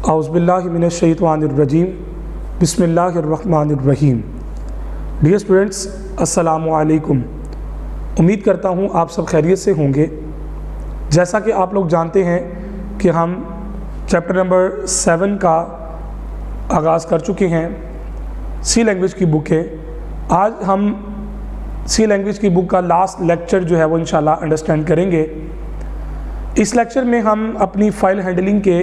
औज़ुबिल्लाहि मिनश्शैतानिर्रजीम बिस्मिल्लाहिर्रहमानिर्रहीम। Dear students, अस्सलामु अलैकुम। उम्मीद करता हूँ आप सब खैरियत से होंगे। जैसा कि आप लोग जानते हैं कि हम चैप्टर नंबर 7 का आगाज़ कर चुके हैं। सी लैंग्वेज की बुक है। आज हम सी लैंग्वेज की बुक का लास्ट लेक्चर जो है वो इंशाल्लाह अंडरस्टैंड करेंगे। इस लेक्चर में हम अपनी फ़ाइल हैंडलिंग के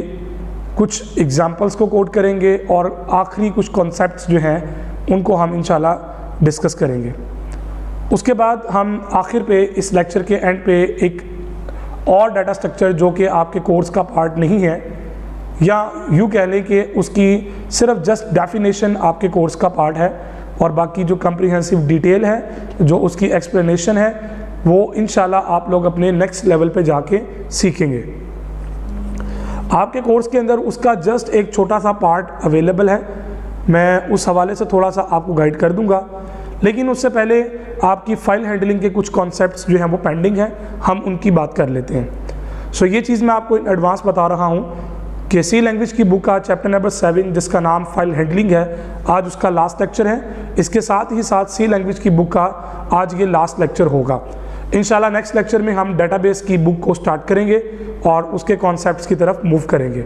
कुछ एग्जांपल्स को कोट करेंगे और आखिरी कुछ कॉन्सेप्ट्स जो हैं उनको हम इंशाल्लाह डिस्कस करेंगे। उसके बाद हम आखिर पे इस लेक्चर के एंड पे एक और डाटा स्ट्रक्चर जो कि आपके कोर्स का पार्ट नहीं है, या यूँ कह लें कि उसकी सिर्फ जस्ट डेफिनेशन आपके कोर्स का पार्ट है और बाकी जो कम्प्रीहेंसिव डिटेल है, जो उसकी एक्सप्लेनेशन है, वो इंशाल्लाह आप लोग अपने नेक्स्ट लेवल पे जाके सीखेंगे। आपके कोर्स के अंदर उसका जस्ट एक छोटा सा पार्ट अवेलेबल है। मैं उस हवाले से थोड़ा सा आपको गाइड कर दूंगा, लेकिन उससे पहले आपकी फ़ाइल हैंडलिंग के कुछ कॉन्सेप्ट्स जो हैं वो पेंडिंग हैं, हम उनकी बात कर लेते हैं। सो ये चीज़ मैं आपको इन एडवांस बता रहा हूँ कि सी लैंग्वेज की बुक का चैप्टर नंबर 7 जिसका नाम फ़ाइल हैंडलिंग है, आज उसका लास्ट लेक्चर है। इसके साथ ही साथ सी लैंग्वेज की बुक का आज ये लास्ट लेक्चर होगा। इंशाल्लाह नेक्स्ट लेक्चर में हम डेटाबेस की बुक को स्टार्ट करेंगे और उसके कॉन्सेप्ट्स की तरफ मूव करेंगे।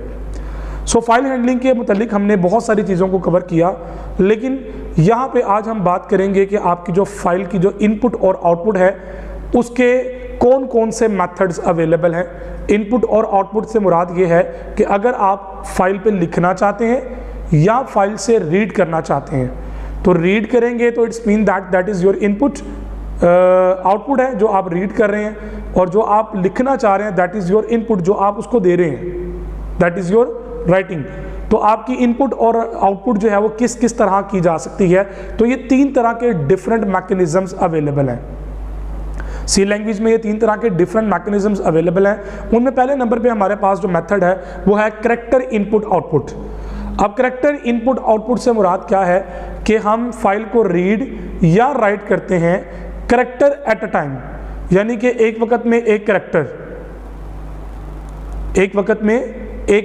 सो फाइल हैंडलिंग के मुतालिक हमने बहुत सारी चीज़ों को कवर किया, लेकिन यहाँ पे आज हम बात करेंगे कि आपकी जो फाइल की जो इनपुट और आउटपुट है उसके कौन कौन से मेथड्स अवेलेबल हैं। इनपुट और आउटपुट से मुराद ये है कि अगर आप फाइल पे लिखना चाहते हैं या फाइल से रीड करना चाहते हैं, तो रीड करेंगे तो it's mean that is your input. Output है जो आप रीड कर रहे हैं, और जो आप लिखना चाह रहे हैं दैट इज़ योर इनपुट, जो आप उसको दे रहे हैं दैट इज़ योर राइटिंग। तो आपकी इनपुट और आउटपुट जो है वो किस किस तरह की जा सकती है, तो ये 3 तरह के डिफरेंट मैकेनिज्म्स अवेलेबल हैं। सी लैंग्वेज में ये 3 तरह के डिफरेंट मैकेनिज्म्स अवेलेबल हैं। उनमें पहले नंबर पे हमारे पास जो मेथड है वो है करैक्टर इनपुट आउटपुट। अब करैक्टर इनपुट आउटपुट से मुराद क्या है कि हम फाइल को रीड या राइट करते हैं करैक्टर एट अ टाइम, यानी कि एक वक्त में एक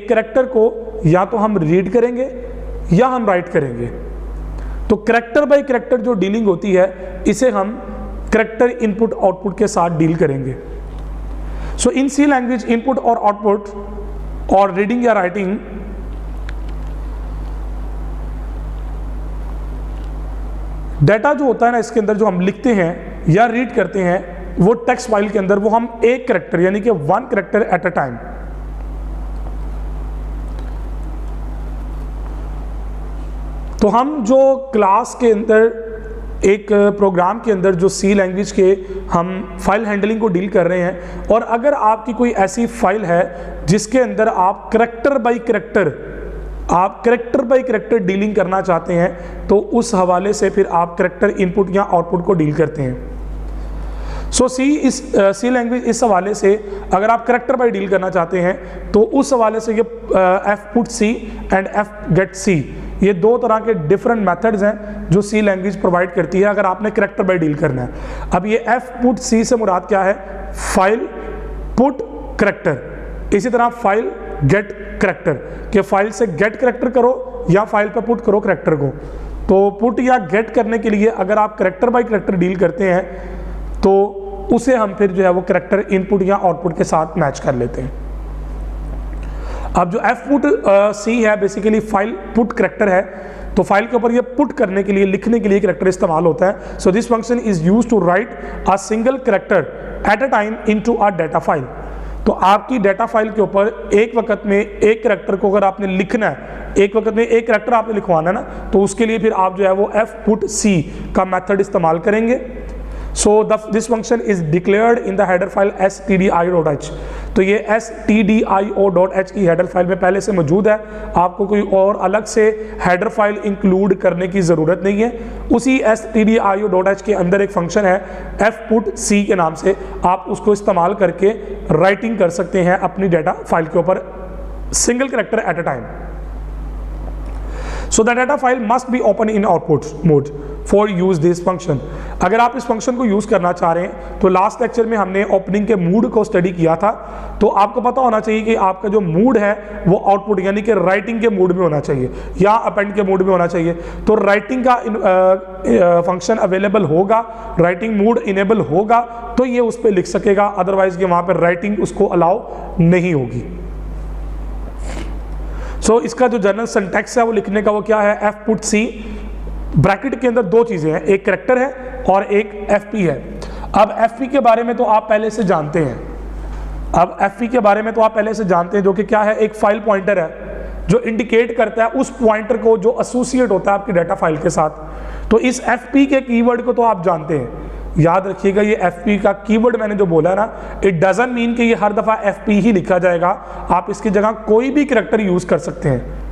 करैक्टर को या तो हम रीड करेंगे या हम राइट करेंगे। तो करैक्टर बाय करैक्टर जो डीलिंग होती है इसे हम करैक्टर इनपुट आउटपुट के साथ डील करेंगे। सो इन सी लैंग्वेज इनपुट और आउटपुट और रीडिंग या राइटिंग डाटा जो होता है ना, इसके अंदर जो हम लिखते हैं या रीड करते हैं वो टेक्स्ट फाइल के अंदर वो हम एक करैक्टर यानी कि 1 करैक्टर एट अ टाइम। तो हम जो क्लास के अंदर एक प्रोग्राम के अंदर जो सी लैंग्वेज के हम फाइल हैंडलिंग को डील कर रहे हैं, और अगर आपकी कोई ऐसी फाइल है जिसके अंदर आप करैक्टर बाय करैक्टर डीलिंग करना चाहते हैं, तो उस हवाले से फिर आप करैक्टर इनपुट या आउटपुट को डील करते हैं। सो सी लैंग्वेज इस हवाले से अगर आप करैक्टर बाय डील करना चाहते हैं तो उस हवाले से ये fputc and fgetc, ये 2 तरह के डिफरेंट मेथड्स हैं जो सी लैंग्वेज प्रोवाइड करती है अगर आपने करैक्टर बाय डील करना है। अब ये एफ पुट सी से मुराद क्या है? File put character. इसी तरह फाइल गेट करैक्टर, कि फाइल से गेट करैक्टर करो या फाइल पे पुट करो करैक्टर को। तो पुट या गेट करने के लिए अगर आप करैक्टर बाय करैक्टर डील करते हैं तो उसे हम फिर जो है वो करैक्टर इनपुट या आउटपुट के साथ मैच कर लेते हैं। अब जो एफ पुट सी है बेसिकली फाइल पुट करैक्टर है, तो फाइल के ऊपर ये पुट करने के लिए, लिखने के लिए करैक्टर इस्तेमाल होता है। So this function is used to write a single character at a time into a data file. तो आपकी डाटा फाइल के ऊपर एक वक्त में एक करैक्टर को अगर आपने लिखना है, एक वक्त में एक करैक्टर आपने लिखवाना है ना, तो उसके लिए फिर आप जो है वो एफ पुट सी का मेथड इस्तेमाल करेंगे। सो this function is declared in the header file stdio.h। तो ये stdio.h की हेडर फाइल में पहले से मौजूद है, आपको कोई और अलग से हेडर फाइल इंक्लूड करने की ज़रूरत नहीं है। उसी stdio.h के अंदर एक फंक्शन है fputc के नाम से, आप उसको इस्तेमाल करके राइटिंग कर सकते हैं अपनी डाटा फाइल के ऊपर single character at a time. So the data file must be open in output mode for use this function. अगर आप इस फंक्शन को यूज करना चाह रहे हैं तो लास्ट लेक्चर में हमने ओपनिंग के मूड को स्टडी किया था, तो आपको पता होना चाहिए कि आपका जो मूड है वो आउटपुट यानी कि राइटिंग के मूड में होना चाहिए या अपेंड के मूड में होना चाहिए। तो राइटिंग का फंक्शन अवेलेबल होगा, राइटिंग मूड इनेबल होगा तो ये उस पर लिख सकेगा, अदरवाइज ये वहां पर राइटिंग उसको अलाउ नहीं होगी। सो इसका जो जनरल सिंटैक्स है वो लिखने का वो क्या है, एफ पुट सी, ब्रैकेट के अंदर दो चीजें हैं, एक करैक्टर है और एक एफपी है। अब एफपी के बारे में तो आप पहले से जानते हैं, अब एफपी के बारे में तो आप पहले से जानते हैं, जो कि क्या है, एक फाइल पॉइंटर है जो इंडिकेट करता है उस पॉइंटर को जो एसोसिएट होता है आपकी डाटा फाइल के साथ। तो इस एफपी के कीवर्ड को तो आप जानते हैं, याद रखिएगा ये एफपी का कीवर्ड मैंने जो बोला ना, इट डजंट मीन कि ये हर दफा एफपी ही लिखा जाएगा, आप इसकी जगह कोई भी करैक्टर यूज कर सकते हैं,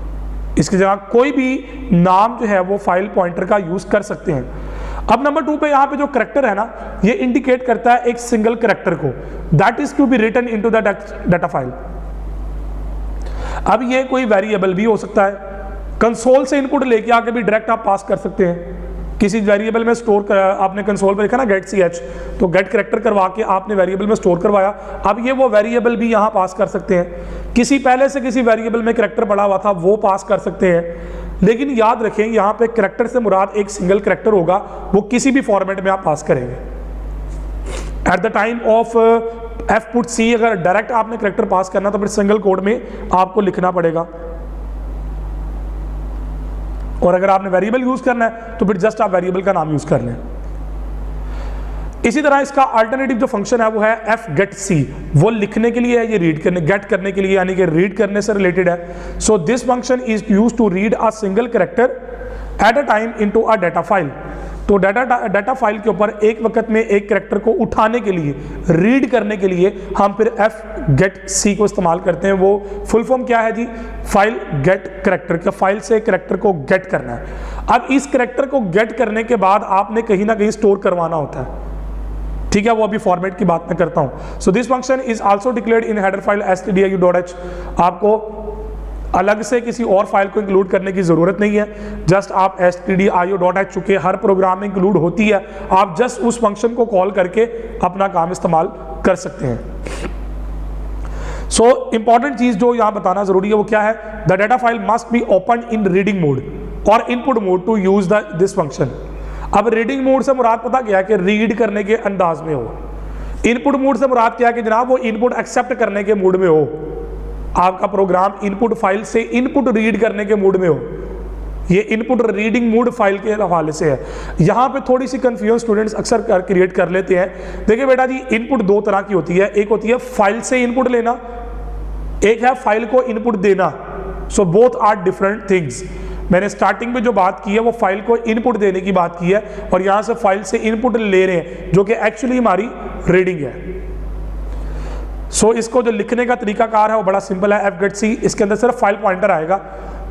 इसकी जगह कोई भी नाम जो है वो फाइल पॉइंटर का यूज कर सकते हैं। अब नंबर 2 पे यहाँ पे जो करैक्टर है ना, ये इंडिकेट करता है एक सिंगल करैक्टर को, that is to be written into the data file. अब ये कोई वेरिएबल भी हो सकता है, कंसोल से इनपुट लेके आके भी डायरेक्ट आप पास कर सकते हैं। किसी वेरिएबल में स्टोर कर, आपने कंसोल पे लिखा ना गेट ch, तो गेट करैक्टर करवा के आपने वेरिएबल में स्टोर करवाया, अब ये वो वेरिएबल भी यहाँ पास कर सकते हैं। किसी पहले से किसी वेरिएबल में करैक्टर पड़ा हुआ था वो पास कर सकते हैं, लेकिन याद रखें यहाँ पे करैक्टर से मुराद एक सिंगल करैक्टर होगा, वो किसी भी फॉर्मेट में आप पास करेंगे। At the time of fputc अगर डायरेक्ट आपने करैक्टर पास करना तो फिर सिंगल कोड में आपको लिखना पड़ेगा, और अगर आपने वेरिएबल यूज करना है तो फिर जस्ट आप वेरिएबल का नाम यूज कर लें। इसी तरह इसका अल्टरनेटिव जो फंक्शन है वो है एफ गेट सी, वो लिखने के लिए है, ये रीड करने, गेट करने के लिए यानी कि रीड करने से रिलेटेड है। So this function is used to read a single character at a time into a data file. तो डाटा फाइल के ऊपर एक वक्त में एक कैरेक्टर को उठाने के लिए, रीड करने के लिए हम फिर एफ गेट सी को इस्तेमाल करते हैं। वो फुल फॉर्म क्या है जी, फाइल गेट कैरेक्टर, का फाइल से कैरेक्टर को गेट करना है। अब इस कैरेक्टर को गेट करने के बाद आपने कहीं ना कहीं स्टोर करवाना होता है, ठीक है, वो अभी फॉर्मेट की बात मैं करता हूं। सो this function is also declared in header file stdio.h। आपको अलग से किसी और फाइल को इंक्लूड करने की जरूरत नहीं है, जस्ट आप stdio.h, चुके हर प्रोग्राम में इंक्लूड होती है, आप जस्ट उस फंक्शन को कॉल करके अपना काम इस्तेमाल कर सकते हैं। सो इंपॉर्टेंट चीज जो यहां बताना जरूरी है वो क्या है, the data file must be open in reading mode और input mode to use this function. अब रीडिंग मोड से मुराद पता क्या है कि रीड करने के अंदाज में हो, इनपुट मोड से मुराद क्या है कि जनाब वो इनपुट एक्सेप्ट करने के मूड में हो, आपका प्रोग्राम इनपुट फाइल से इनपुट रीड करने के मूड में हो। ये इनपुट रीडिंग मोड फाइल के हवाले से है। यहां पे थोड़ी सी कंफ्यूजन स्टूडेंट्स अक्सर क्रिएट कर लेते हैं। देखिए बेटा जी, इनपुट दो तरह की होती है, एक होती है फाइल से इनपुट लेना, एक है फाइल को इनपुट देना। So both are different things. मैंने स्टार्टिंग में जो बात की है वो फाइल को इनपुट देने की बात की है, और यहां से फाइल से इनपुट ले रहे हैं जो कि एक्चुअली हमारी रीडिंग है। सो इसको जो लिखने का तरीकाकार है वो बड़ा सिंपल है, एफ गेट सी। इसके अंदर सिर्फ फाइल पॉइंटर आएगा,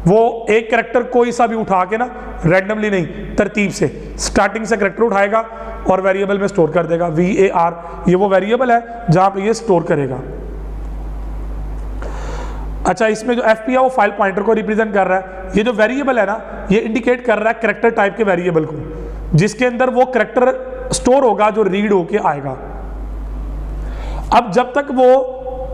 वो एक कैरेक्टर कोई सा भी उठा के ना, रैंडमली नहीं, तरतीब से स्टार्टिंग से कैरेक्टर उठाएगा और वेरिएबल में स्टोर कर देगा। VAR ये वो वेरिएबल है जहां पे ये स्टोर करेगा। अच्छा, इसमें जो FP है वो फाइल पॉइंटर को रिप्रेजेंट कर रहा है। ये जो वेरिएबल है ना, ये इंडिकेट कर रहा है कैरेक्टर टाइप के वेरिएबल को, जिसके अंदर वो कैरेक्टर स्टोर होगा जो रीड होके आएगा। अब जब तक वो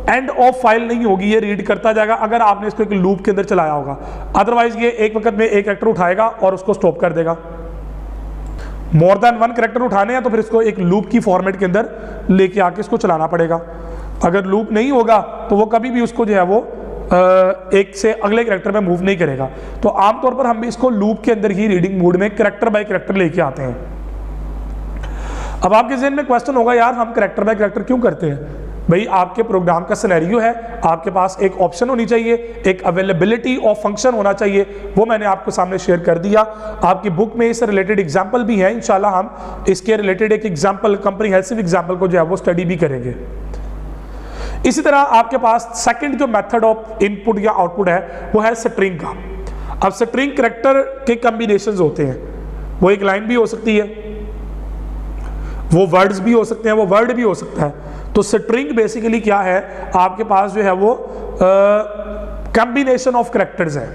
एंड ऑफ फाइल नहीं होगी ये रीड करता जाएगा, अगर आपने इसको एक लूप के अंदर चलाया होगा, अदरवाइज ये एक वक्त में एक कैरेक्टर उठाएगा और उसको स्टॉप कर देगा। मोर देन वन कैरेक्टर उठाने हैं तो फिर इसको एक लूप की फॉर्मेट के अंदर लेके आके इसको चलाना पड़ेगा। अगर लूप नहीं होगा तो वो कभी भी उसको जो है वो एक से अगले कैरेक्टर में मूव नहीं करेगा। तो आमतौर पर हम इसको लूप के अंदर ही रीडिंग मोड में कैरेक्टर बाय कैरेक्टर लेके आते हैं। अब आपके ज़हन में क्वेश्चन होगा, यार हम कैरेक्टर बाय कैरेक्टर क्यों करते हैं? भाई आपके प्रोग्राम का सिनेरियो है, आपके पास एक ऑप्शन होनी चाहिए, एक अवेलेबिलिटी ऑफ फंक्शन होना चाहिए, वो मैंने आपको सामने शेयर कर दिया। आपकी बुक में इससे रिलेटेड एग्जाम्पल भी है, इंशाल्लाह हम इसके रिलेटेड एक एग्जाम्पल, कंप्रीहेंसिव एग्जाम्पल को जो है वो स्टडी भी करेंगे। इसी तरह आपके पास सेकंड जो मेथड ऑफ इनपुट या आउटपुट है वो है स्ट्रिंग का। अब स्ट्रिंग कैरेक्टर के कॉम्बिनेशंस होते हैं, वो एक लाइन भी हो सकती है, वो वर्ड्स भी हो सकते हैं, वो वर्ड भी हो सकता है। तो स्ट्रिंग बेसिकली क्या है, आपके पास जो है वो कॉम्बिनेशन ऑफ कैरेक्टर्स है।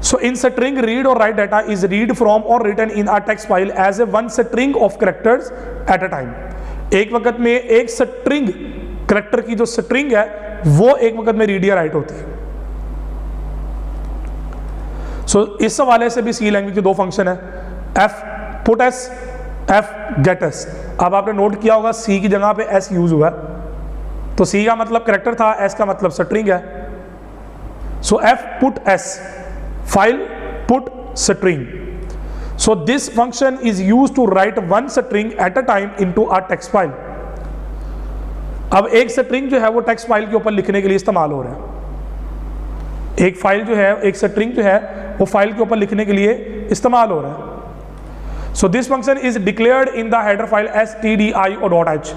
So in string, read or write data is read from or written in a text file as a one string of characters at a time. एक वक्त में एक स्ट्रिंग करैक्टर की जो स्ट्रिंग है वो एक वक्त में रीड या राइट होती है। सो इस हवाले से भी सी लैंग्वेज के दो फंक्शन है, F put S, F get S. अब आपने नोट किया होगा सी की जगह पे एस यूज हुआ, तो सी का मतलब करैक्टर था, एस का मतलब स्ट्रिंग है। So F put S, file put string. So this function is used to write one string at a time into a text file. अब एक string जो है वो text file के ऊपर लिखने के लिए इस्तेमाल हो रहा है। एक फाइल जो है, एक string जो है वो फाइल के ऊपर लिखने के लिए इस्तेमाल हो रहा है। So this function is declared in the header file as tdi.h.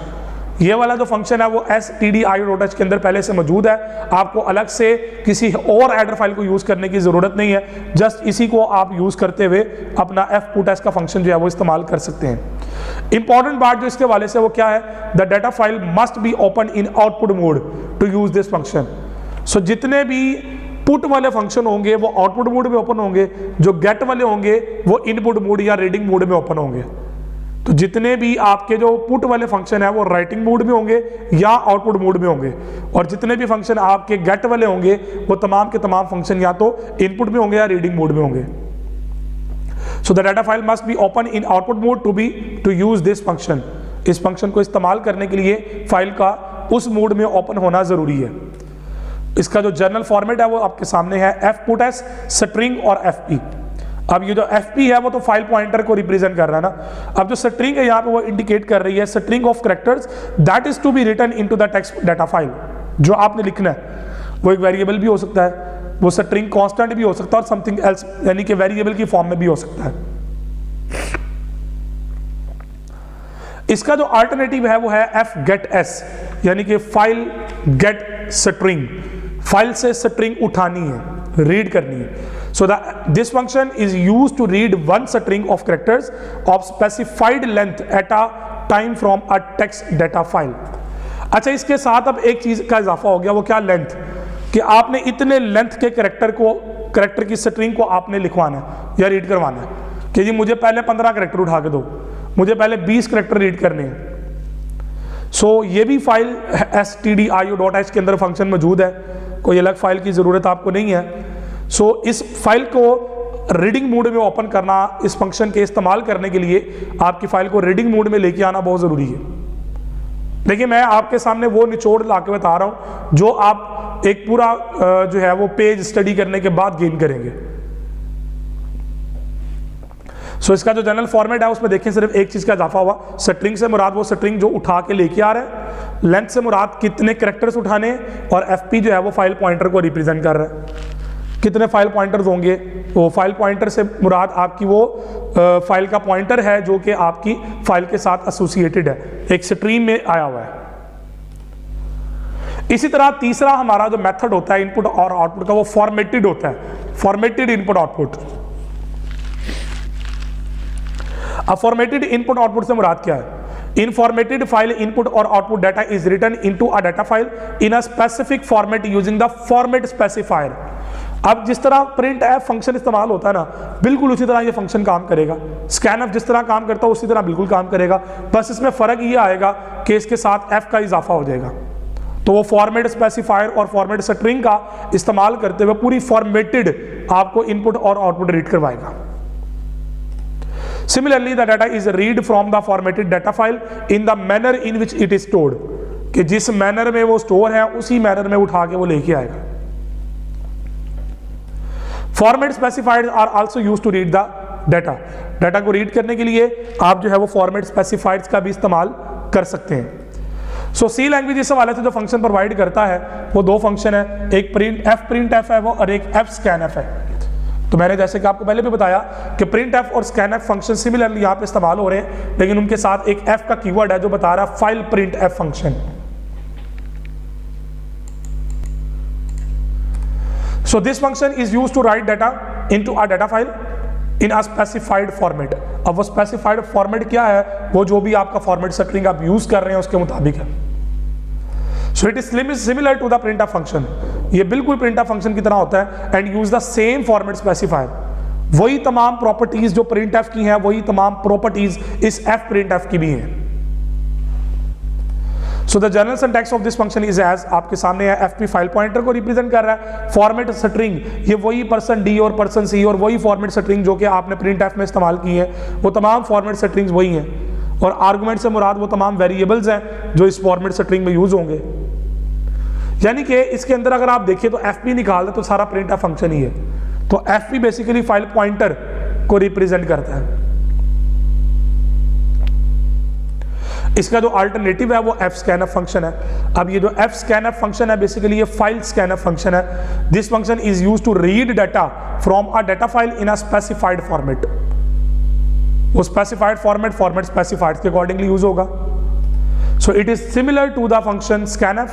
ये वाला जो फंक्शन है वो stdi.h के अंदर पहले से मौजूद है, आपको अलग से किसी और हेडर फाइल को यूज करने की जरूरत नहीं है, जस्ट इसी को आप यूज करते हुए अपना fputs का फंक्शन जो है वो इस्तेमाल कर सकते हैं। इंपॉर्टेंट बात जो इसके वाले से वो क्या है, the data file must be open in output mode to use this function. So जितने भी पुट वाले फंक्शन होंगे वो आउटपुट मोड में ओपन होंगे, जो गेट वाले होंगे वो इनपुट मोड या रीडिंग मोड में ओपन होंगे। तो जितने भी आपके जो पुट वाले फंक्शन है वो राइटिंग मोड में होंगे या आउटपुट मोड में होंगे, और जितने भी फंक्शन आपके गेट वाले होंगे वो तमाम के तमाम फंक्शन या तो इनपुट में होंगे या रीडिंग मोड में होंगे। So the data file must be open in output mode to use this function. इस फंक्शन को इस्तेमाल करने के लिए फाइल का उस मोड में ओपन होना जरूरी है। इसका जो जनरल फॉर्मेट है वो आपके सामने है, एफ पुट एस, स्ट्रिंग और एफ पी। अब ये जो fp है वो तो फाइल पॉइंटर को रिप्रेजेंट कर रहा है ना। अब जो स्ट्रिंग है यहाँ पे वो इंडिकेट कर रही है string of characters that is to be written into the text data file. जो आपने लिखना है वो एक वेरिएबल भी हो सकता है, वो स्ट्रिंग कांस्टेंट भी हो सकता है और समथिंग एल्स यानी कि वेरिएबल की फॉर्म में भी हो सकता है। इसका जो अल्टरनेटिव है वो है एफ गेट एस, यानी कि फाइल गेट स्ट्रिंग, फाइल से स्ट्रिंग उठानी है, रीड करनी है। So this function is used to read one string of characters of specified length at a time from a text data file. अच्छा, इसके साथ अब एक चीज का इजाफा हो गया, वो क्या, लेंथ, कि आपने इतने लेंथ के कैरेक्टर की स्ट्रिंग को आपने लिखवाना है या रीड करवाना है कि जी मुझे पहले 15 कैरेक्टर उठा के दो, मुझे पहले 20 कैरेक्टर रीड करने हैं। सो ये भी फाइल stdio.h के अंदर फंक्शन मौजूद है, कोई अलग फाइल की जरूरत आपको नहीं है। सो इस फाइल को रीडिंग मोड में ओपन करना, इस फंक्शन के इस्तेमाल करने के लिए आपकी फाइल को रीडिंग मोड में लेके आना बहुत जरूरी है। देखिए मैं आपके सामने वो निचोड़ ला के बता रहा हूं जो आप एक पूरा जो है वो पेज स्टडी करने के बाद गेन करेंगे। सो इसका जो जनरल फॉर्मेट है उसमें देखें सिर्फ एक चीज का इजाफा हुआ, स्ट्रिंग से मुराद वो स्ट्रिंग जो उठा के लेके आ रहा है, लेंथ से मुराद कितने कैरेक्टर्स उठाने, और एफपी जो है वो फाइल पॉइंटर को रिप्रेजेंट कर रहा है। कितने फाइल पॉइंटर्स होंगे, वो फाइल पॉइंटर से मुराद आपकी वो फाइल का पॉइंटर है जो कि आपकी फाइल के साथ एसोसिएटेड है, एक स्ट्रीम में आया हुआ है। इसी तरह तीसरा हमारा जो मेथड होता है इनपुट और आउटपुट का, वो फॉर्मेटेड होता है, फॉर्मेटेड इनपुट आउटपुट। अब फॉर्मेटेड इनपुट आउटपुट से मुराद क्या है, इन फॉर्मेटेड फाइल इनपुट और output data is written into a data file in a specific format using the format specifier. अब जिस तरह प्रिंट एफ फंक्शन इस्तेमाल होता है ना, बिल्कुल उसी तरह ये फंक्शन काम करेगा। स्कैन एफ जिस तरह काम करता है उसी तरह बिल्कुल काम करेगा, बस इसमें फर्क ये आएगा कि इसके साथ एफ का इजाफा हो जाएगा। तो वो फॉर्मेट स्पेसिफायर और फॉर्मेट स्ट्रिंग का इस्तेमाल करते हुए पूरी फॉर्मेटेड आपको इनपुट और आउटपुट रीड करवाएगा। Similarly, the data is read from the formatted data file in the manner in which it is stored, कि जिस मैनर में वो स्टोर है उसी मैनर में उठा के वो लेके आएगा। Format specifiers are also used to read the data, data को रीड करने के लिए आप जो है वो फॉर्मेट स्पेसिफायर्स का भी इस्तेमाल कर सकते हैं। सो सी लैंग्वेज इस हवाले से जो फंक्शन प्रोवाइड करता है वो दो फंक्शन है, एक प्रिंट एफ है वो, और एक एफ स्कैन एफ है। तो मैंने जैसे कि आपको पहले भी बताया कि प्रिंट एफ और स्कैन एफ फंक्शन सिमिलरली यहाँ पे इस्तेमाल हो रहे हैं, लेकिन उनके साथ एक एफ का कीवर्ड है जो बता रहा है file print F function. So this function is used to write data into a data file in a specified format. अब वो स्पेसिफाइड फॉर्मेट क्या है, वो जो भी आपका फॉर्मेट स्ट्रिंग आप यूज कर रहे हैं उसके मुताबिक है। So it is similar to the print F function. ये बिल्कुल printf फंक्शन की तरह होता है and use the same format specifier. वही तमाम प्रॉपर्टीज जो printf की हैं वही तमाम प्रॉपर्टीज इस fprintf की भी हैं। So the general syntax of this function is as आपके सामने है, fp फाइल पॉइंटर को रिप्रेजेंट कर रहा है, फॉर्मेट स्ट्रिंग ये वही %d और %c और वही फॉर्मेट स्ट्रिंग जो कि आपने printf में इस्तेमाल की है, वो तमाम फॉर्मेट स्ट्रिंग्स वही हैं और आर्गुमेंट से मुराद वो तमाम वेरिएबल्स हैं जो इस फॉर्मेट स्ट्रिंग में यूज होंगे। यानी कि इसके अंदर अगर आप देखिए तो fp निकाल दे तो सारा printf फंक्शन ही है। तो fp बेसिकली फाइल पॉइंटर को रिप्रेजेंट करता है। इसका जो अल्टरनेटिव है वो fscanf फंक्शन है। अब ये जो fscanf फंक्शन है बेसिकली ये फाइल स्कैनफ फंक्शन है। This function is used to read data from a data file in a specified format. वो स्पेसिफाइड फॉर्मेट स्पेसिफाइड के अकॉर्डिंगली यूज होगा। So it is similar to the function scanf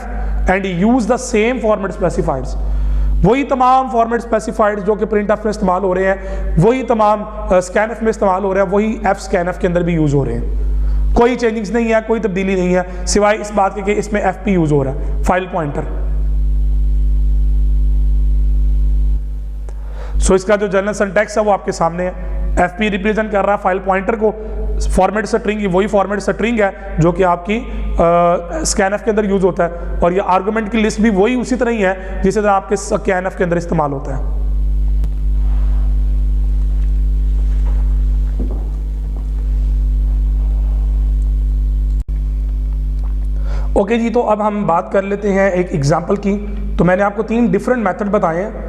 and use the same format specifiers. वही तमाम format specified जो कि printf में इस्तेमाल हो रहे हैं वही तमाम scanf में इस्तेमाल हो रहे हैं, वही fscanf के अंदर भी यूज हो रहे हैं। कोई चेंजिंग्स नहीं है, कोई तब्दीली नहीं है सिवाय इस बात के कि इसमें fp यूज हो रहा है, फाइल पॉइंटर। सो इसका जो जनरल सिंटैक्स है वो आपके सामने है। fp रिप्रेजेंट कर रहा है फाइल पॉइंटर को, फॉर्मेट स्ट्रिंग वही फॉर्मेट स्ट्रिंग है जो कि आपकी scanf के अंदर यूज होता है और ये आर्गुमेंट की लिस्ट भी वही उसी तरह ही है जिस तरह आपके scanf के अंदर इस्तेमाल होता है। ओके जी, तो अब हम बात कर लेते हैं एक एग्जांपल की। तो मैंने आपको 3 डिफरेंट मेथड बताए हैं।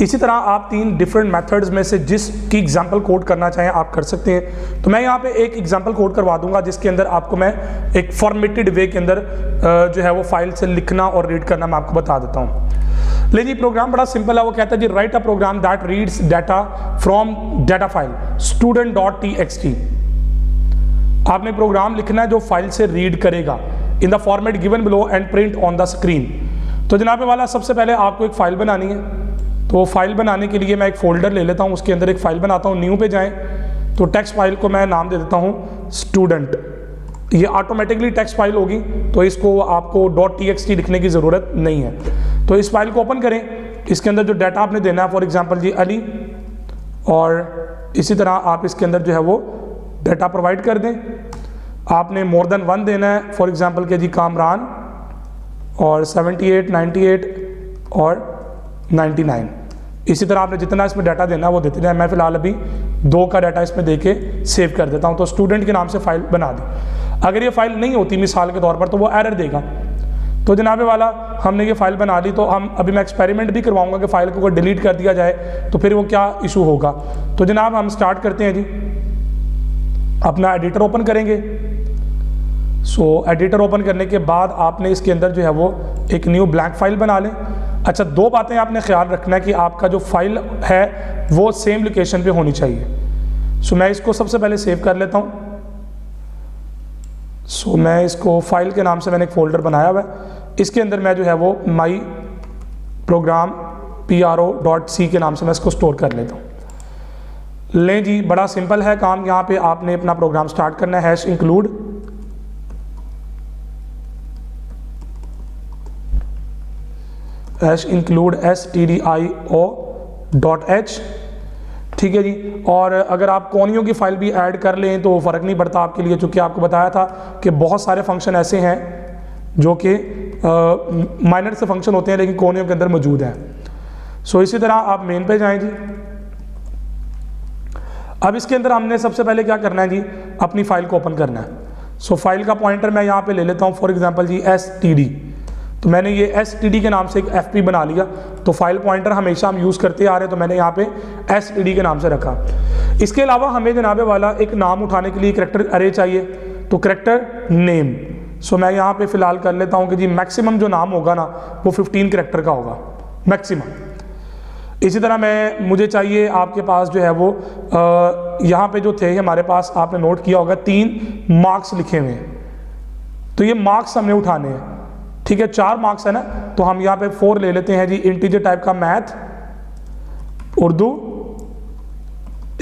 इसी तरह आप 3 डिफरेंट मेथड्स में से जिसकी एग्जांपल कोड करना चाहें आप कर सकते हैं। तो मैं यहाँ पे एक एग्जांपल कोड करवा दूंगा जिसके अंदर आपको मैं एक फॉर्मेटेड वे के अंदर जो है वो फाइल से लिखना और रीड करना मैं आपको बता देता हूँ। लेकिन ये प्रोग्राम बड़ा सिंपल है। वो कहता है जी write a program that reads data from data file student.txt। आपने प्रोग्राम लिखना है जो फाइल से रीड करेगा in the format given below and print on the screen. तो जनाब वाला सबसे पहले आपको एक फाइल बनानी है। तो फाइल बनाने के लिए मैं एक फोल्डर ले लेता हूँ, उसके अंदर एक फाइल बनाता हूँ। न्यू पे जाएं तो टेक्स्ट फाइल को मैं नाम दे देता हूँ स्टूडेंट। ये ऑटोमेटिकली टेक्स्ट फाइल होगी तो इसको आपको .txt लिखने की ज़रूरत नहीं है। तो इस फाइल को ओपन करें। इसके अंदर जो डाटा आपने देना है फॉर एग्जाम्पल जी अली, और इसी तरह आप इसके अंदर जो है वो डाटा प्रोवाइड कर दें। आपने मोर देन 1 देना है, फॉर एग्जांपल के जी कामरान, और 78, 98 और 99। इसी तरह आपने जितना इसमें डाटा देना है वो देते जाए। मैं फिलहाल अभी 2 का डाटा इसमें दे के सेव कर देता हूँ। तो स्टूडेंट के नाम से फाइल बना दी। अगर ये फाइल नहीं होती मिसाल के तौर पर तो वो एरर देगा। तो जनाबे वाला हमने ये फाइल बना ली। तो हम अभी मैं एक्सपेरिमेंट भी करवाऊंगा कि फाइल को अगर डिलीट कर दिया जाए तो फिर वो क्या इशू होगा। तो जनाब हम स्टार्ट करते हैं जी। अपना एडिटर ओपन करेंगे। सो एडिटर ओपन करने के बाद आपने इसके अंदर जो है वो एक न्यू ब्लैंक फाइल बना लें। अच्छा, 2 बातें आपने ख्याल रखना है कि आपका जो फाइल है वो सेम लोकेशन पे होनी चाहिए। सो मैं इसको सबसे पहले सेव कर लेता हूँ। सो मैं इसको फाइल के नाम से मैंने एक फोल्डर बनाया हुआ है। इसके अंदर मैं जो है वो माई प्रोग्राम pro.c के नाम से मैं इसको स्टोर कर लेता हूँ। लें जी, बड़ा सिंपल है काम। यहाँ पे आपने अपना प्रोग्राम स्टार्ट करना है। #include stdio.h, ठीक है जी। और अगर आप कोनियों की फाइल भी ऐड कर लें तो फ़र्क नहीं पड़ता आपके लिए, चूँकि आपको बताया था कि बहुत सारे फंक्शन ऐसे हैं जो कि माइनर से फंक्शन होते हैं लेकिन कोनियों के अंदर मौजूद हैं। सो इसी तरह आप मेन पे जाएं जी। अब इसके अंदर हमने सबसे पहले क्या करना है जी, अपनी फाइल को ओपन करना है। सो फाइल का पॉइंटर मैं यहाँ पे ले लेता हूँ, फॉर एग्जांपल जी std। तो मैंने ये std के नाम से एक fp बना लिया। तो फाइल पॉइंटर हमेशा हम यूज़ करते आ रहे हैं तो मैंने यहाँ पे std के नाम से रखा। इसके अलावा हमें जनाबे वाला एक नाम उठाने के लिए करैक्टर अरे चाहिए, तो करैक्टर नेम। सो मैं यहाँ पे फ़िलहाल कर लेता हूँ कि जी मैक्सिमम जो नाम होगा ना वो 15 करैक्टर का होगा मैक्सिमम। इसी तरह मुझे चाहिए आपके पास जो है वो यहाँ पे जो थे हमारे पास, आपने नोट किया होगा 3 मार्क्स लिखे हुए हैं। तो ये मार्क्स हमने उठाने हैं, ठीक है। 4 मार्क्स है ना, तो हम यहाँ पे 4 ले लेते हैं जी। इंटीजर टाइप का मैथ, उर्दू,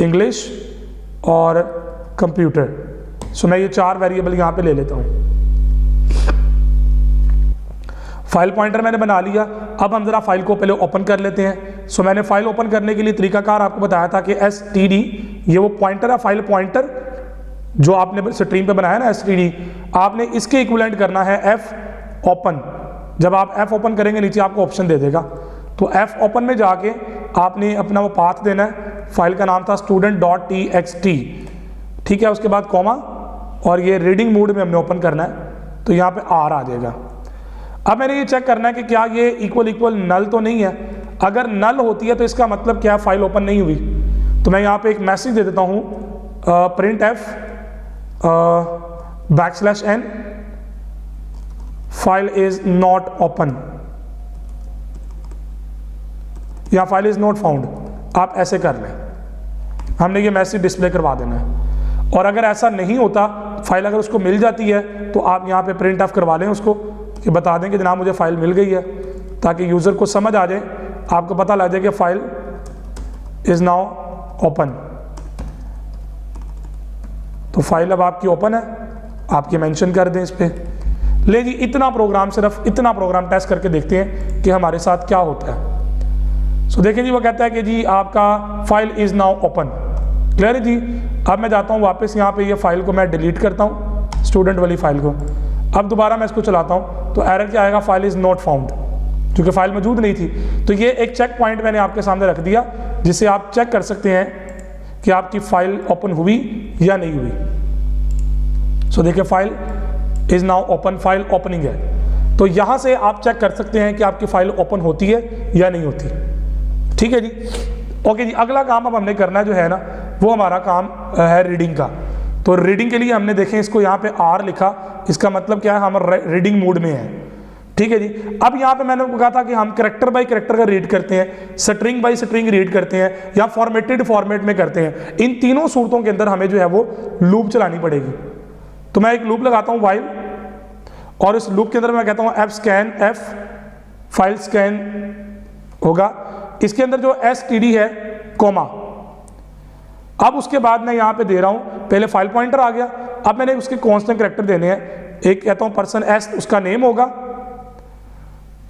इंग्लिश और कंप्यूटर। सो मैं ये 4 वेरिएबल यहाँ पे ले लेता हूँ। फाइल पॉइंटर मैंने बना लिया। अब हम ज़रा फाइल को पहले ओपन कर लेते हैं। सो मैंने फाइल ओपन करने के लिए तरीकाकार आपको बताया था कि std, ये वो पॉइंटर है, फाइल पॉइंटर जो आपने स्ट्रीम पे बनाया ना std, आपने इसके इक्विवेलेंट करना है f ओपन। जब आप f ओपन करेंगे नीचे आपको ऑप्शन दे देगा, तो f ओपन में जाके आपने अपना वो पाथ देना है। फाइल का नाम था student.txt, ठीक है। उसके बाद कॉमा, और ये रीडिंग मोड में हमने ओपन करना है, तो यहाँ पे R आ जाएगा। अब मैंने ये चेक करना है कि क्या ये इक्वल नल तो नहीं है। अगर नल होती है तो इसका मतलब क्या, फाइल ओपन नहीं हुई। तो मैं यहाँ पे एक मैसेज दे देता हूँ, print f \n file is not open या फाइल इज नॉट फाउंड। आप ऐसे कर लें, हमने ये मैसेज डिस्प्ले करवा देना है। और अगर ऐसा नहीं होता, फाइल अगर उसको मिल जाती है, तो आप यहाँ पे प्रिंट ऑफ करवा लें उसको, कि बता दें कि जनाब मुझे फ़ाइल मिल गई है, ताकि यूज़र को समझ आ जाए, आपको पता लग जाए कि फ़ाइल इज़ नाउ ओपन। तो फाइल अब आपकी ओपन है, आप ये मेंशन कर दें इस पर। ले जी, इतना प्रोग्राम, सिर्फ इतना प्रोग्राम टेस्ट करके देखते हैं कि हमारे साथ क्या होता है। सो देखें जी, वो कहता है कि जी आपका file is now open. Clear है जी। अब मैं जाता हूँ वापस यहाँ पे, ये फाइल को मैं डिलीट करता हूँ, स्टूडेंट वाली फाइल को। अब दोबारा मैं इसको चलाता हूँ, तो एरर क्या आएगा, फाइल इज़ नॉट फाउंड, क्योंकि फाइल मौजूद नहीं थी। तो ये एक चेक पॉइंट मैंने आपके सामने रख दिया, जिससे आप चेक कर सकते हैं कि आपकी फाइल ओपन हुई या नहीं हुई। सो देखिए, file is now open, file opening है। तो यहाँ से आप चेक कर सकते हैं कि आपकी फाइल ओपन होती है या नहीं होती। ठीक है जी, ओके जी। अगला काम अब हमने करना जो है ना, वो हमारा काम है रीडिंग का। तो रीडिंग के लिए हमने देखें, इसको यहाँ पे R लिखा, इसका मतलब क्या है, हम रीडिंग मोड में है। ठीक है जी। अब यहाँ पे मैंने कहा था कि हम कैरेक्टर बाय कैरेक्टर का रीड करते हैं, स्ट्रिंग बाय स्ट्रिंग रीड करते हैं, या फॉर्मेटेड फॉर्मेट में करते हैं। इन तीनों सूरतों के अंदर हमें जो है वो लूप चलानी पड़ेगी। तो मैं एक लूप लगाता हूँ वाइल, और इस लूप के अंदर मैं कहता हूँ f scan, f file scan होगा, इसके अंदर जो std है कॉमा। अब उसके बाद मैं यहाँ पे दे रहा हूँ, पहले फाइल पॉइंटर आ गया, अब मैंने उसके कांस्टेंट कैरेक्टर देने हैं। एक कहता हूँ पर्सन s, उसका नेम होगा।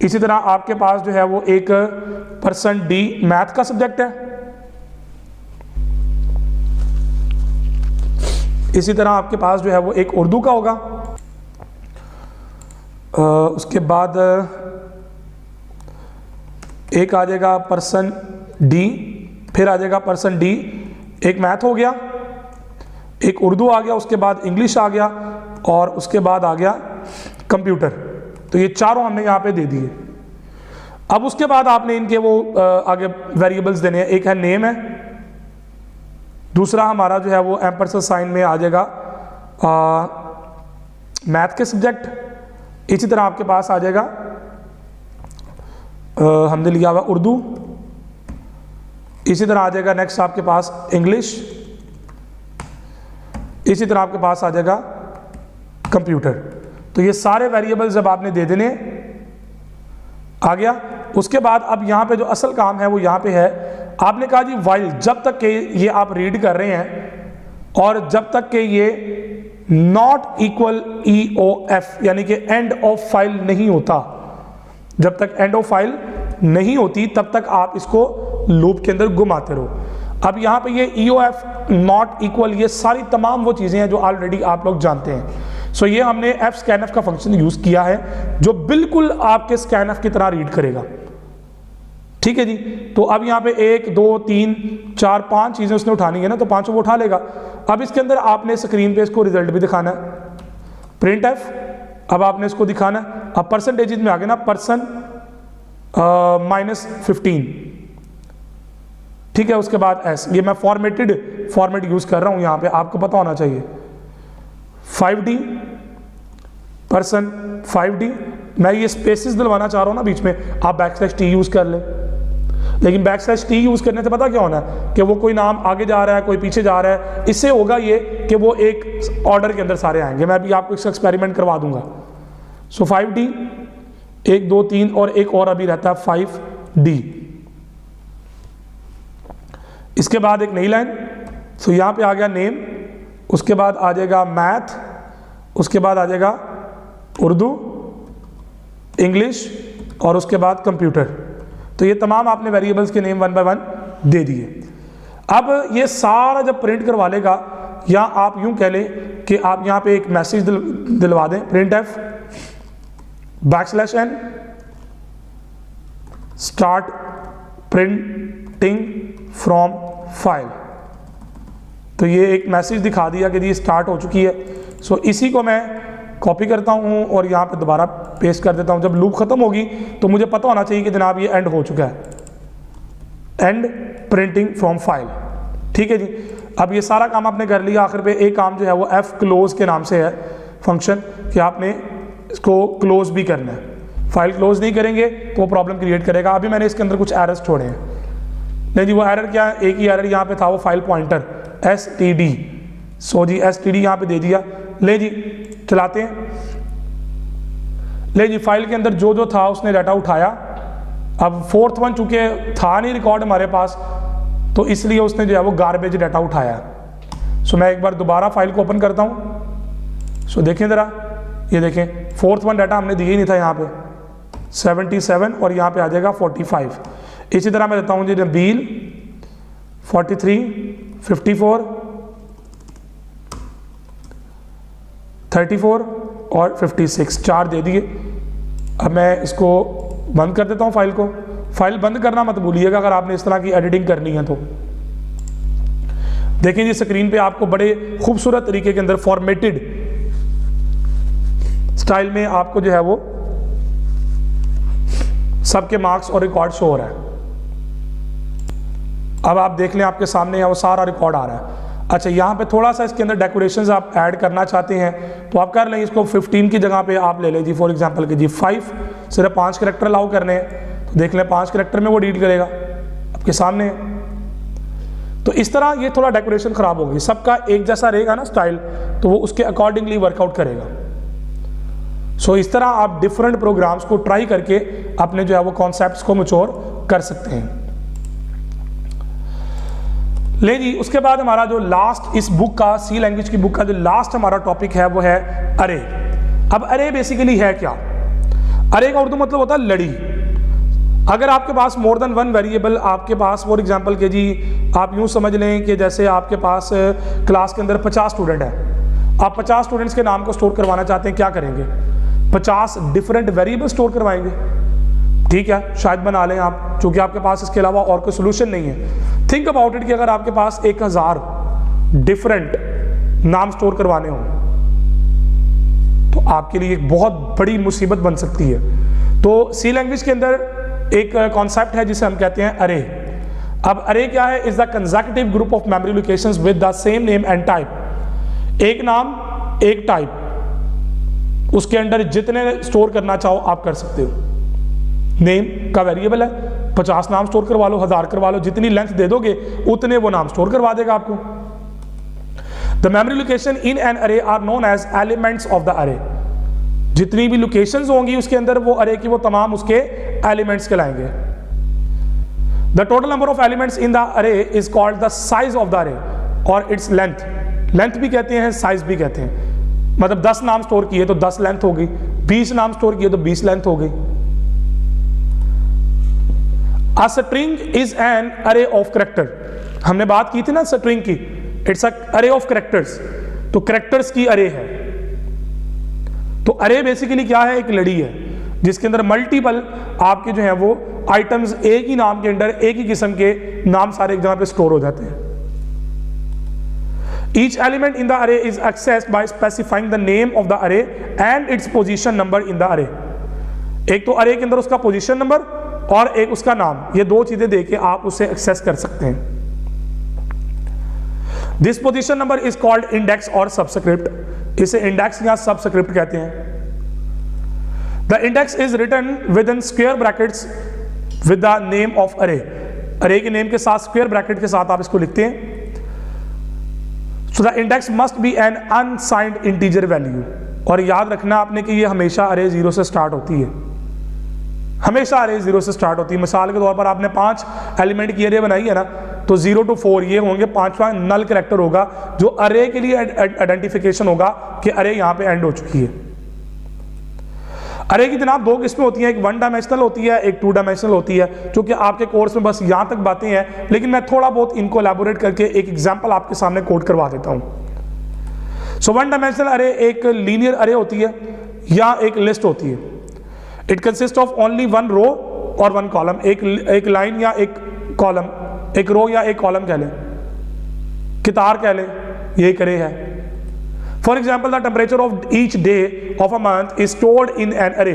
इसी तरह आपके पास जो है वो एक पर्सन d मैथ का सब्जेक्ट है। इसी तरह आपके पास जो है वो एक उर्दू का होगा। उसके बाद एक आ जाएगा पर्सन d, फिर आ जाएगा पर्सन d, एक मैथ हो गया, एक उर्दू आ गया, उसके बाद इंग्लिश आ गया, और उसके बाद आ गया कंप्यूटर। तो ये चारों हमने यहाँ पे दे दिए। अब उसके बाद आपने इनके वो आगे वेरिएबल्स देने हैं। एक है नेम है, दूसरा हमारा जो है वो एम्परसेंड साइन में आ जाएगा मैथ के सब्जेक्ट। इसी तरह आपके पास आ जाएगा हमने लिया हुआ उर्दू। इसी तरह आ जाएगा नेक्स्ट आपके पास इंग्लिश। इसी तरह आपके पास आ जाएगा कंप्यूटर। तो ये सारे वेरिएबल्स जब आपने दे देने आ गया। उसके बाद अब यहाँ पे जो असल काम है वो यहाँ पे है, आपने कहा जी वाइल, जब तक के ये आप रीड कर रहे हैं और जब तक के ये नॉट इक्वल EOF यानी कि एंड ऑफ फाइल नहीं होता, जब तक एंड ऑफ फाइल नहीं होती तब तक आप इसको लूप के अंदर घुमाते रहो। अब यहाँ पे ये EOF नॉट इक्वल, ये सारी तमाम वो चीज़ें हैं जो ऑलरेडी आप लोग जानते हैं। सो ये हमने fscanf का फंक्शन यूज़ किया है जो बिल्कुल आपके scanf की तरह रीड करेगा। ठीक है जी। तो अब यहाँ पे 1 2 3 4 5 चीज़ें उसने उठानी है ना, तो पांचों वो उठा लेगा। अब इसके अंदर आपने स्क्रीन पे इसको रिजल्ट भी दिखाना है, प्रिंट एफ। अब आपने इसको दिखाना है। अब परसेंटेज में आ गया ना, पर्सन -15, ठीक है। उसके बाद एस, ये मैं फॉर्मेट यूज कर रहा हूं, यहां पे आपको पता होना चाहिए। 5D पर्सन 5D, मैं ये स्पेसिस दिलवाना चाह रहा हूं ना बीच में, आप \t यूज कर ले। लेकिन \t यूज करने से पता क्या होना है कि वो कोई नाम आगे जा रहा है कोई पीछे जा रहा है। इससे होगा ये कि वो एक ऑर्डर के अंदर सारे आएंगे। मैं अभी आपको इसका एक्सपेरिमेंट करवा दूंगा। सो 5D 1 2 3 और एक और अभी रहता है 5D। इसके बाद एक नई लाइन, सो यहाँ पे आ गया नेम, उसके बाद आ जाएगा मैथ, उसके बाद आ जाएगा उर्दू, इंग्लिश और उसके बाद कंप्यूटर। तो ये तमाम आपने वेरिएबल्स के नेम वन बाय वन दे दिए। अब ये सारा जब प्रिंट करवा लेगा, या आप यूं कह लें कि आप यहाँ पे एक मैसेज दिलवा दें, print F \n start printing from file. तो ये एक मैसेज दिखा दिया कि जी स्टार्ट हो चुकी है। सो इसी को मैं कॉपी करता हूँ और यहाँ पे दोबारा पेस्ट कर देता हूँ। जब लूप खत्म होगी तो मुझे पता होना चाहिए कि जनाब ये एंड हो चुका है, एंड प्रिंटिंग फ्रॉम फाइल। ठीक है जी। अब ये सारा काम आपने कर लिया। आखिर पे एक काम जो है वो एफ क्लोज के नाम से है फंक्शन, कि आपने इसको क्लोज भी करना है। फाइल क्लोज नहीं करेंगे तो वो प्रॉब्लम क्रिएट करेगा। अभी मैंने इसके अंदर कुछ एरर्स छोड़े हैं। नहीं जी, वो एरर क्या है, एक ही एरर यहाँ पे था, वो फाइल पॉइंटर std। सो जी std यहाँ पे दे दिया। ले जी चलाते हैं। ले जी फाइल के अंदर जो जो था उसने डाटा उठाया। अब फोर्थ वन चूंकि था नहीं रिकॉर्ड हमारे पास, तो इसलिए उसने जो है वो गार्बेज डाटा उठाया। सो मैं एक बार दोबारा फाइल को ओपन करता हूँ। सो देखें ज़रा, ये देखें फोर्थ वन डाटा हमने दिया ही नहीं था यहाँ पे 77, और यहाँ पे आ जाएगा 45। इसी तरह मैं देता हूँ जी नबील 43, 54, 34 और 56, 4 दे दिए। अब मैं इसको बंद कर देता हूँ फाइल को। फाइल बंद करना मत भूलिएगा अगर आपने इस तरह की एडिटिंग करनी है तो। देखें जी स्क्रीन पे आपको बड़े खूबसूरत तरीके के अंदर फॉर्मेटेड स्टाइल में आपको जो है वो सबके मार्क्स और रिकॉर्ड शो हो रहा है। अब आप देख लें आपके सामने है वो सारा रिकॉर्ड आ रहा है। अच्छा, यहाँ पे थोड़ा सा इसके अंदर डेकोरेशंस आप ऐड करना चाहते हैं तो आप कर लें। इसको 15 की जगह पे आप ले लें जी, फॉर एग्जांपल के जी 5, सिर्फ 5 कैरेक्टर अलाउ करने हैं तो देख लें 5 कैरेक्टर में वो डील करेगा आपके सामने। तो इस तरह ये थोड़ा डेकोरेशन खराब होगी, सबका एक जैसा रहेगा ना स्टाइल, तो वो उसके अकॉर्डिंगली वर्कआउट करेगा। सो इस तरह आप डिफरेंट प्रोग्राम्स को ट्राई करके अपने जो है वो कॉन्सेप्ट्स को मैच्योर कर सकते हैं। ले जी उसके बाद हमारा जो लास्ट इस बुक का, सी लैंग्वेज की बुक का जो लास्ट हमारा टॉपिक है वो है अरे। अब अरे बेसिकली है क्या? अरे का उर्दू मतलब होता है लड़ी। अगर आपके पास मोर देन वन वेरिएबल आपके पास, फॉर एग्जांपल के जी आप यूं समझ लें कि जैसे आपके पास क्लास के अंदर 50 स्टूडेंट है, आप 50 स्टूडेंट्स के नाम को स्टोर करवाना चाहते हैं, क्या करेंगे? 50 डिफरेंट वेरिएबल स्टोर करवाएंगे। ठीक है, शायद बना लें आप, क्योंकि आपके पास इसके अलावा और कोई सोल्यूशन नहीं है। थिंक अबाउट इट कि अगर आपके पास 1000 डिफरेंट नाम स्टोर करवाने हों तो आपके लिए एक बहुत बड़ी मुसीबत बन सकती है। तो सी लैंग्वेज के अंदर एक कॉन्सेप्ट है जिसे हम कहते हैं अरे। अब अरे क्या है? Is the consecutive group of memory locations with the same name and type. एक नाम एक टाइप, उसके अंदर जितने स्टोर करना चाहो आप कर सकते हो। नेम का वेरिएबल है, 50 नाम स्टोर करवा लो, 1000 करवा लो, जितनी लेंथ दे दोगे उतने वो नाम स्टोर करवा देगा आपको। The memory location in an array are known as elements of the array. जितनी भी लोकेशंस होंगी उसके अंदर वो अरे की वो तमाम उसके एलिमेंट्स कहलाएंगे। The total number of elements in the array is called the size of the array और इट्स लेंथ। लेंथ भी कहते हैं, साइज भी कहते हैं। मतलब 10 नाम स्टोर किए तो 10 लेंथ हो गई, 20 नाम स्टोर किए तो 20 लेंथ हो गई। A string is an array of character। हमने बात की थी ना स्ट्रिंग की, it's a array of characters। तो characters की array है। तो array बेसिकली क्या है? एक लड़ी है जिसके अंदर मल्टीपल आपके जो है वो आइटम्स एक ही नाम के अंदर एक ही किस्म के नाम सारे एक जगह पे स्टोर हो जाते हैं। Each element in the array is accessed by specifying the name of the array and its position number in the array। एक तो array के अंदर उसका पोजीशन नंबर और एक उसका नाम, ये दो चीजें देके आप उसे एक्सेस कर सकते हैं। This position number is called index और सबस्क्रिप्ट। इसे इंडेक्स या सबस्क्रिप्ट कहते हैं। The index is written within square brackets with the name of array. Array के नेम के साथ स्क्वायर ब्रैकेट के साथ आप इसको लिखते हैं। So the index must be an unsigned integer value. और याद रखना आपने कि ये हमेशा अरे 0 से स्टार्ट होती है, हमेशा अरे 0 से स्टार्ट होती है। मिसाल के तौर पर आपने 5 एलिमेंट की अरे बनाई है ना, तो 0 to 4 ये होंगे 5वां नल कैरेक्टर होगा जो अरे के लिए आइडेंटिफिकेशन होगा कि अरे यहाँ पे एंड हो चुकी है। अरे की जनाब दो किस्में होती हैं, एक 1 डायमेंशनल होती है, एक 2 डायमेंशनल होती है, जो कि आपके कोर्स में बस यहाँ तक बातें हैं, लेकिन मैं थोड़ा बहुत इनको एलैबोरेट करके एक एग्जांपल आपके सामने कोट करवा देता हूँ। सो 1 डायमेंशनल अरे एक लीनियर अरे होती है या एक लिस्ट होती है। इट कंसिस्ट ऑफ ओनली 1 रो और 1 कॉलम, एक लाइन या एक कॉलम, एक रो या एक कॉलम कह लें, कितार कह लें, ये करे है। For example the temperature of each day of a month is stored in an अरे,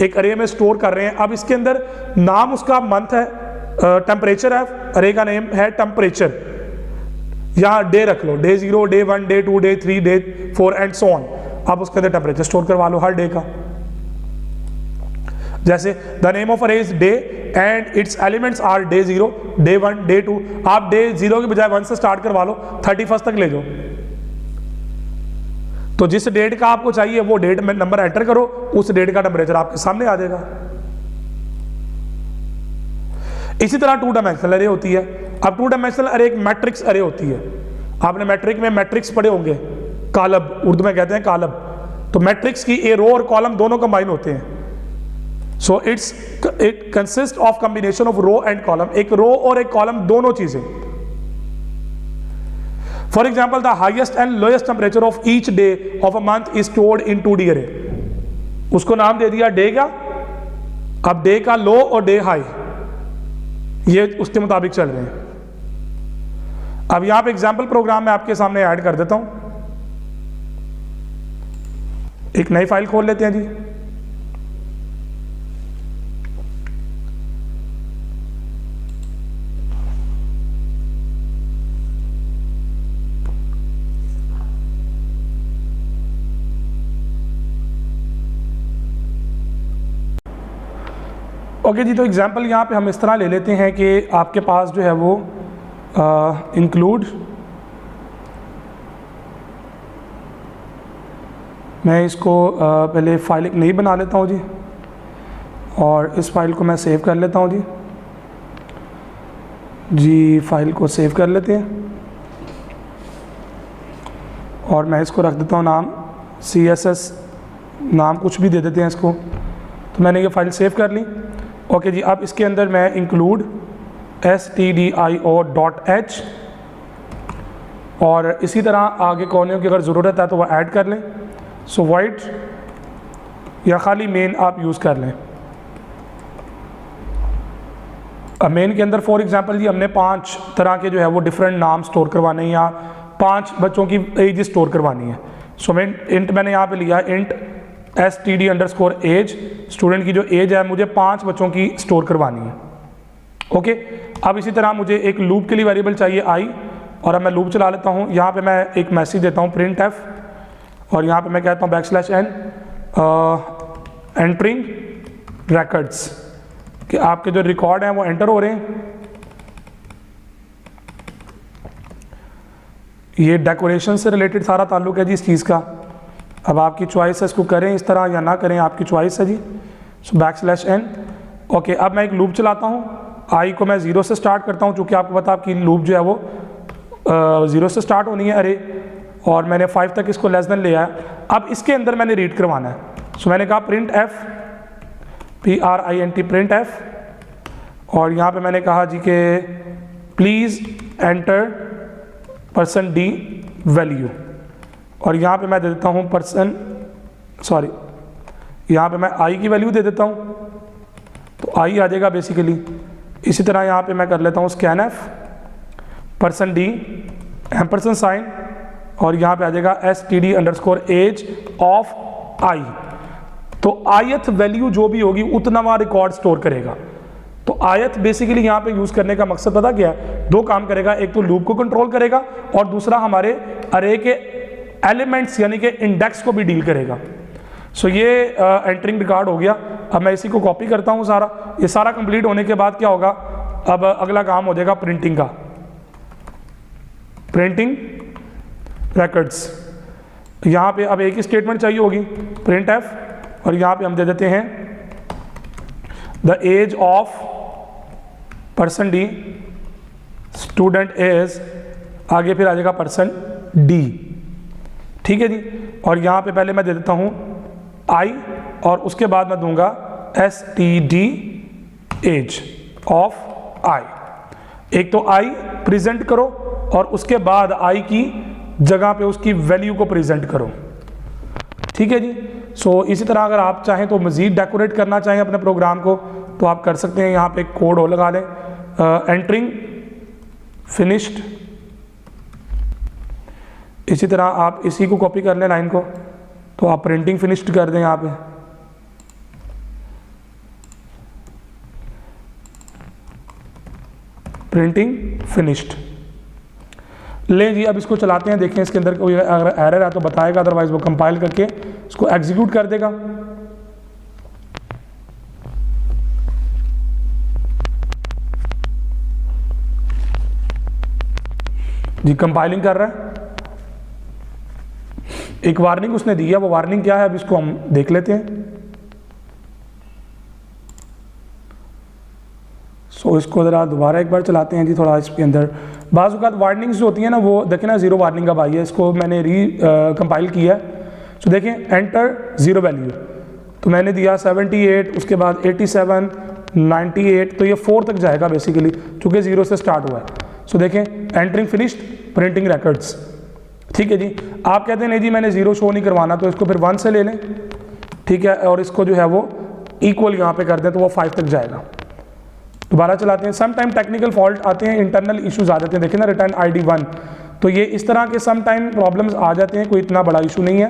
एक अरे में स्टोर कर रहे हैं। अब इसके अंदर नाम उसका मंथ है, टेम्परेचर है, अरे का नेम है टेम्परेचर, या डे रख लो, day 0, day 1, day 2, day 3, day 4 and so on. अब उसके अंदर टेम्परेचर स्टोर करवा लो हर डे का। जैसे the name of array is day and its elements are day 0, day 1, day 2। आप डे 0 के बजाय 1 से स्टार्ट करवा लो, 31 तक ले जाओ। तो जिस डेट का आपको चाहिए वो डेट में नंबर एंटर करो, उस डेट का टेम्परेचर आपके सामने आ जाएगा। इसी तरह 2 डायमेंशनल अरे होती है। अब 2 डायमेंशनल अरे एक मैट्रिक्स अरे होती है। आपने मैट्रिक में मैट्रिक्स पढ़े होंगे, कालब उर्दू में कहते हैं कालब। तो मैट्रिक्स की ए रो और कॉलम दोनों कंबाइन होते हैं। So it consist of combination of row and column, एक रो और एक कॉलम दोनों चीजें। For example the highest and lowest temperature of each day of a month is stored in 2D array. उसको नाम दे दिया डे का। अब डे का लो और डे हाई ये उसके मुताबिक चल रहे हैं। अब यहां पे एग्जाम्पल प्रोग्राम मैं आपके सामने ऐड कर देता हूं। एक नई फाइल खोल लेते हैं जी। ओके जी, तो एग्जांपल यहाँ पे हम इस तरह ले लेते हैं कि आपके पास जो है वो इंक्लूड, मैं इसको पहले फाइल एक नई बना लेता हूँ जी, और इस फाइल को मैं सेव कर लेता हूँ जी। फाइल को सेव कर लेते हैं और मैं इसको रख देता हूँ नाम CSS, नाम कुछ भी दे देते हैं इसको। तो मैंने ये फाइल सेव कर ली। ओके जी, अब इसके अंदर मैं इंक्लूड stdio.h, और इसी तरह आगे कोने की अगर ज़रूरत है तो वह ऐड कर लें। सो वाइट या खाली मेन आप यूज़ कर लें। अब मेन के अंदर फॉर एग्जांपल जी हमने 5 तरह के जो है वो डिफरेंट नाम स्टोर करवाने हैं, या 5 बच्चों की एज स्टोर करवानी है। सो मैंने यहाँ पे लिया इंट std_age, स्टूडेंट की जो एज है मुझे 5 बच्चों की स्टोर करवानी है। ओके, अब इसी तरह मुझे एक लूप के लिए वेरिएबल चाहिए i, और अब मैं लूप चला लेता हूँ। यहाँ पे मैं एक मैसेज देता हूँ printf, और यहाँ पे मैं कहता हूँ \n एंटरिंग records, कि आपके जो रिकॉर्ड हैं वो एंटर हो रहे हैं। ये डेकोरेशन से रिलेटेड सारा ताल्लुक है जी इस चीज़ का। अब आपकी चॉइस है, इसको करें इस तरह या ना करें, आपकी चॉइस है जी। सो \n। ओके, अब मैं एक लूप चलाता हूँ। i को मैं 0 से स्टार्ट करता हूँ, चूँकि आपको पता आपकी लूप जो है वो 0 से स्टार्ट होनी है अरे, और मैंने 5 तक इसको लेस देन लिया है। अब इसके अंदर मैंने रीड करवाना है। सो मैंने कहा printf, print, और यहाँ पे मैंने कहा जी कि प्लीज़ एंटर %d वैल्यू, और यहाँ पे मैं दे देता हूँ यहाँ पे मैं i की वैल्यू दे देता हूँ, तो i आ जाएगा बेसिकली। इसी तरह यहाँ पे मैं कर लेता हूँ scanf %d $, और यहाँ पे आ जाएगा std_age of i। तो ith वैल्यू जो भी होगी उतना वहाँ रिकॉर्ड स्टोर करेगा। तो ith बेसिकली यहाँ पे यूज़ करने का मकसद पता क्या है? 2 काम करेगा, एक तो लूप को कंट्रोल करेगा और दूसरा हमारे अरे के एलिमेंट्स यानी कि इंडेक्स को भी डील करेगा। सो ये एंटरिंग रिकॉर्ड हो गया। अब मैं इसी को कॉपी करता हूँ सारा। ये सारा कंप्लीट होने के बाद क्या होगा, अब अगला काम हो जाएगा प्रिंटिंग का, प्रिंटिंग रिकॉर्ड्स। यहाँ पे अब एक ही स्टेटमेंट चाहिए होगी printf, और यहाँ पे हम दे देते हैं the age of %d, student is, आगे फिर आ जाएगा %d, ठीक है जी। और यहाँ पे पहले मैं दे देता हूँ i और उसके बाद मैं दूंगा std एज ऑफ आई। एक तो आई प्रेजेंट करो और उसके बाद आई की जगह पे उसकी वैल्यू को प्रेजेंट करो। ठीक है जी। सो इसी तरह अगर आप चाहें तो मज़ीद डेकोरेट करना चाहें अपने प्रोग्राम को तो आप कर सकते हैं। यहाँ पे कोड और लगा लें, एंटरिंग फिनिश्ड। इसी तरह आप इसी को कॉपी कर लें लाइन को, तो आप प्रिंटिंग फिनिश्ड कर दें यहाँ पे। Printing finished. ले जी अब इसको चलाते हैं, देखें इसके अंदर कोई अगर एरर है तो बताएगा, अदरवाइज वो कंपाइल करके इसको एग्जीक्यूट कर देगा। जी कंपाइलिंग कर रहा है। एक वार्निंग उसने दी है, वो वार्निंग क्या है अब इसको हम देख लेते हैं। सो इसको ज़रा दोबारा एक बार चलाते हैं जी। थोड़ा इसके अंदर बाज़ औक़ात वार्निंग्स जो होती हैं ना, वो देखें ना, ज़ीरो वार्निंग अब आई है, इसको मैंने कंपाइल किया है। सो देखें एंटर ज़ीरो वैल्यू, तो मैंने दिया 78, उसके बाद 87, 98, तो ये 4 तक जाएगा बेसिकली, चूँकि 0 से स्टार्ट हुआ है। सो देखें एंटरिंग फिनिश्ड प्रिंटिंग रिकॉर्ड्स। ठीक है जी। आप कहते हैं नहीं जी मैंने 0 शो नहीं करवाना, तो इसको फिर 1 से ले लें। ठीक है, और इसको जो है वो इक्वल यहाँ पे कर दें तो वो 5 तक जाएगा। दोबारा चलाते हैं। सम टाइम टेक्निकल फॉल्ट आते हैं, इंटरनल इश्यूज आ जाते हैं। देखिए ना रिटर्न ID 1, तो ये इस तरह के सम टाइम प्रॉब्लम्स आ जाते हैं, कोई इतना बड़ा इशू नहीं है।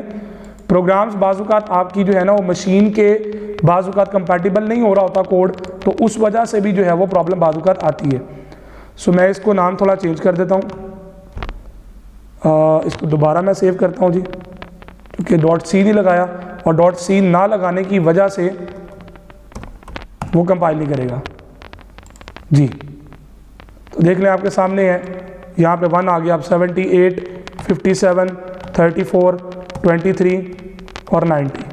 प्रोग्राम्स बाज़-औक़ात आपकी जो है ना वो मशीन के बाज़-औक़ात कंपैटिबल नहीं हो रहा होता कोड, तो उस वजह से भी जो है वो प्रॉब्लम बाज़-औक़ात आती है। सो मैं इसको नाम थोड़ा चेंज कर देता हूँ, इसको दोबारा मैं सेव करता हूँ जी, क्योंकि .c नहीं लगाया और .c ना लगाने की वजह से वो कंपाइल नहीं करेगा जी। तो देख लें आपके सामने है, यहाँ पे 1 आ गया। अब 78, 57, 34, 23 और 90।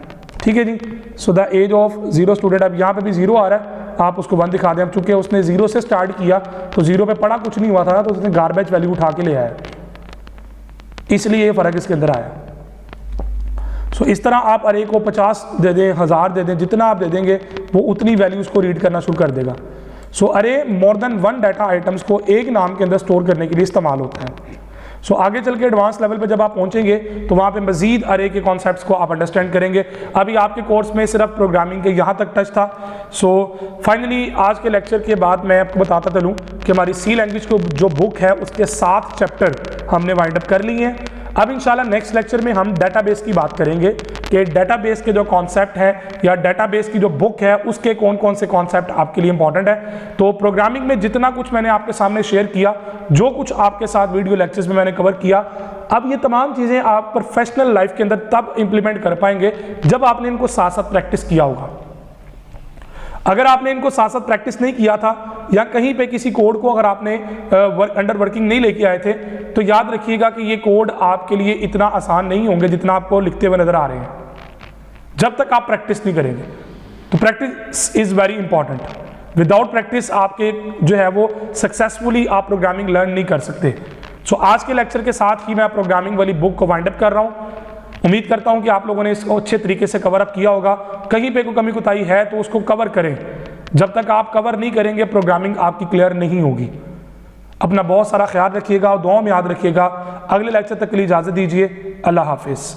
ठीक है जी। So the age of 0 student, अब यहाँ पे भी 0 आ रहा है, आप उसको 1 दिखा दें। अब चूंकि उसने 0 से स्टार्ट किया तो 0 पे पड़ा कुछ नहीं हुआ था ना, तो उसने गार्बेज वैल्यू उठा के ले आया, इसलिए ये फ़र्क इसके अंदर आया। सो इस तरह आप अरे को 50 दे दें, 1000 दे दें, जितना आप दे देंगे वो उतनी वैल्यूज़ को रीड करना शुरू कर देगा। सो अरे मोर देन 1 डाटा आइटम्स को एक नाम के अंदर स्टोर करने के लिए इस्तेमाल होता है। सो आगे चल के एडवांस लेवल पे जब आप पहुंचेंगे तो वहाँ पे मजीद अरे के कॉन्सेप्ट्स को आप अंडरस्टैंड करेंगे। अभी आपके कोर्स में सिर्फ प्रोग्रामिंग के यहाँ तक टच था। सो फाइनली आज के लेक्चर के बाद मैं आपको बताता चलूँ कि हमारी सी लैंग्वेज को जो बुक है उसके 7 चैप्टर हमने वाइंड अप कर लिए हैं। अब इंशाल्लाह नेक्स्ट लेक्चर में हम डेटाबेस की बात करेंगे कि डेटाबेस के जो कॉन्सेप्ट है या डेटाबेस की जो बुक है उसके कौन कौन से कॉन्सेप्ट आपके लिए इंपॉर्टेंट है। तो प्रोग्रामिंग में जितना कुछ मैंने आपके सामने शेयर किया, जो कुछ आपके साथ वीडियो लेक्चर्स में मैंने कवर किया, अब ये तमाम चीज़ें आप प्रोफेशनल लाइफ के अंदर तब इंप्लीमेंट कर पाएंगे जब आपने इनको साथ साथ प्रैक्टिस किया होगा। अगर आपने इनको साथ साथ प्रैक्टिस नहीं किया था या कहीं पे किसी कोड को अगर आपने अंडर वर्किंग नहीं लेके आए थे, तो याद रखिएगा कि ये कोड आपके लिए इतना आसान नहीं होंगे जितना आपको लिखते हुए नजर आ रहे हैं, जब तक आप प्रैक्टिस नहीं करेंगे। तो practice is very important. Without practice आपके जो है वो सक्सेसफुली आप प्रोग्रामिंग लर्न नहीं कर सकते। सो आज के लेक्चर के साथ ही मैं प्रोग्रामिंग वाली बुक को वाइंड अप कर रहा हूँ। उम्मीद करता हूँ कि आप लोगों ने इसको अच्छे तरीके से कवर अप किया होगा। कहीं पे कोई कमी कुताही है तो उसको कवर करें। जब तक आप कवर नहीं करेंगे प्रोग्रामिंग आपकी क्लियर नहीं होगी। अपना बहुत सारा ख्याल रखिएगा और दुआओं में याद रखिएगा। अगले लेक्चर तक के लिए इजाज़त दीजिए। अल्लाह हाफिज़।